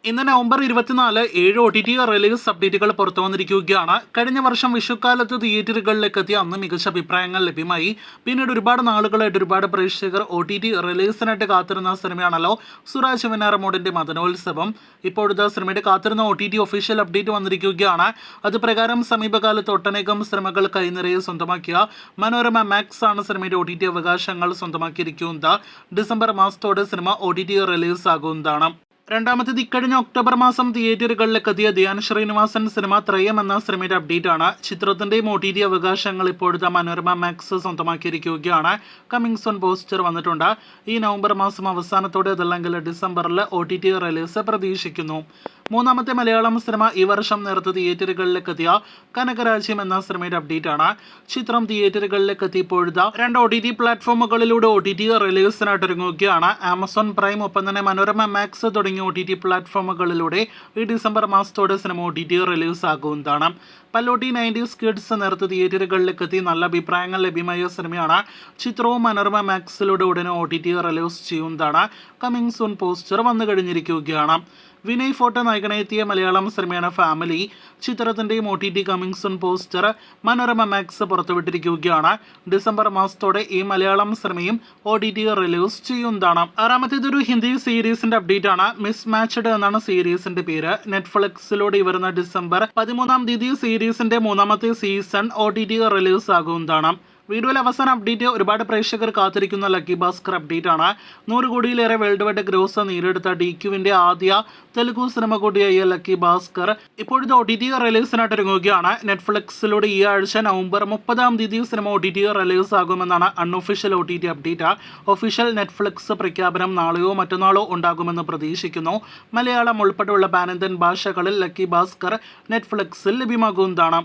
ഇന്ന് November 24 7 OTT release അപ്ഡേറ്റുകൾ പുറത്തു വന്നിരിക്കുകയാണ്. കഴിഞ്ഞ വർഷം വിഷുക്കാലത്ത് തിയേറ്ററുകളിലേക്ക് എത്തിയ അന്ന് മികച്ച അഭിപ്രായങ്ങൾ ലഭ്യമായി. പിന്നീട് ഒരുപാട് നാളുകളായിട്ട് ഒരുപാട് പ്രേക്ഷകർ OTT റിലീസിനായിട്ട് കാത്തിരുന്ന സിനിമയാണല്ലോ സുരാജ് വെഞ്ഞാറമൂടിന്റെ മദനോത്സവം. ഇപ്പോഴത്തെ സിനിമയുടെ കാത്തിരുന്ന OTT ഒഫീഷ്യൽ അപ്ഡേറ്റ് വന്നിരിക്കുകയാണ്. അത് പ്രകാരം സമീപകാലത്ത് ഒട്ടനേകം സിനിമകൾ കൈനിറയെ സ്വന്തമാക്കിയ മനോരമ മാക്സ് ആണ് സിനിമയുടെ OTT അവകാശങ്ങൾ സ്വന്തമാക്കിയിരിക്കുന്നത്. ഡിസംബർ മാസത്തോടെ സിനിമ OTT റിലീസ് ആകുന്നതാണ്. രണ്ടാമത്തേത് ഇക്കഴിഞ്ഞ ഒക്ടോബർ മാസം തിയേറ്ററുകളിലേക്ക് എത്തിയ ധ്യാൻ ശ്രീനിവാസൻ സിനിമ ത്രയം എന്ന സിനിമയുടെ അപ്ഡേറ്റ് ആണ്. ചിത്രത്തിന്റെയും OTT അവകാശങ്ങൾ ഇപ്പോഴത്തെ മനോരമ മാക്സ് സ്വന്തമാക്കിയിരിക്കുകയാണ്. കമ്മിങ് സൂൺ പോസ്റ്റർ വന്നിട്ടുണ്ട്. ഈ നവംബർ മാസം അവസാനത്തോടെ അതല്ലെങ്കിൽ ഡിസംബറിൽ OTT റിലീസ് പ്രതീക്ഷിക്കുന്നു. മൂന്നാമത്തെ മലയാളം സിനിമ ഈ വർഷം നേരത്തെ തിയേറ്ററുകളിലേക്ക് എത്തിയ കനകരാജ്യം എന്ന സിനിമയുടെ അപ്ഡേറ്റ് ആണ്. ചിത്രം തിയേറ്ററുകളിലേക്ക് എത്തിയപ്പോഴത്തെ 2 OTT പ്ലാറ്റ്ഫോമുകളിലൂടെ OTT റിലീസിനായിട്ട് ഒരുങ്ങുകയാണ്. ആമസോൺ പ്രൈം ഒപ്പം തന്നെ മനോരമ മാക്സ് തുടങ്ങിയ OTT പ്ലാറ്റ്ഫോമുകളിലൂടെ ഈ ഡിസംബർ മാസത്തോടെ സിനിമ OTT റിലീസ് ആകുന്നതാണ്. പല്ലോട്ടി 90s കിഡ്സ് നേരത്തെ തിയേറ്ററുകളിലേക്ക് എത്തി നല്ല അഭിപ്രായങ്ങൾ ലഭ്യമായ സിനിമയാണ്. ചിത്രവും മനോരമ മാക്സിലൂടെ ഉടനെ OTT റിലീസ് ചെയ്യുന്നതാണ്. കമ്മിങ് സൂൺ പോസ്റ്റർ വന്നു കഴിഞ്ഞിരിക്കുകയാണ്. വിനയ് ഫോർട്ട് നായകനെത്തിയ മലയാളം സിനിമയാണ് ഫാമിലി. ചിത്രത്തിൻ്റെയും OTT coming soon poster Manorama max പുറത്തുവിട്ടിരിക്കുകയാണ്. ഡിസംബർ മാസത്തോടെ ഈ മലയാളം സിനിമയും OTT റിലീസ് ചെയ്യുന്നതാണ്. ആറാമത്തേതൊരു ഹിന്ദി സീരീസിന്റെ അപ്ഡേറ്റ് ആണ്. മിസ് മാച്ച്ഡ് എന്നാണ് സീരീസിന്റെ പേര്. നെറ്റ്ഫ്ലിക്സിലൂടെ വരുന്ന ഡിസംബർ 13 സീരീസിന്റെ 3ാമത്തെ സീസൺ OTT റിലീസ് ആകുന്നതാണ്. വീഡിയോയിൽ അവസാന അപ്ഡേറ്റ് ഒരുപാട് പ്രേക്ഷകർ കാത്തിരിക്കുന്ന ലക്കി ഭാസ്കർ അപ്ഡേറ്റ് ആണ്. 100 കോടിയിലേറെ വേൾഡ് വൈഡ് ഗ്രോസ് നേടിയെടുത്ത DQവിന്റെ ആദ്യ തെലുഗു സിനിമ കൂടിയായ ലക്കി ഭാസ്കർ ഇപ്പോഴത്തെ OTT റിലീസിനായിട്ട് ഒരുങ്ങുകയാണ്. നെറ്റ്ഫ്ലിക്സിലൂടെ ഈ ആഴ്ച നവംബർ 30 സിനിമ OTT റിലീസ് ആകുമെന്നാണ് unofficial OTT update. Official Netflix പ്രഖ്യാപനം നാളെയോ മറ്റന്നാളോ ഉണ്ടാകുമെന്ന് പ്രതീക്ഷിക്കുന്നു. മലയാളം ഉൾപ്പെടെയുള്ള പാൻ ഇന്ത്യൻ ഭാഷകളിൽ ലക്കി ഭാസ്കർ നെറ്റ്ഫ്ലിക്സിൽ ലഭ്യമാകുന്നതാണ്.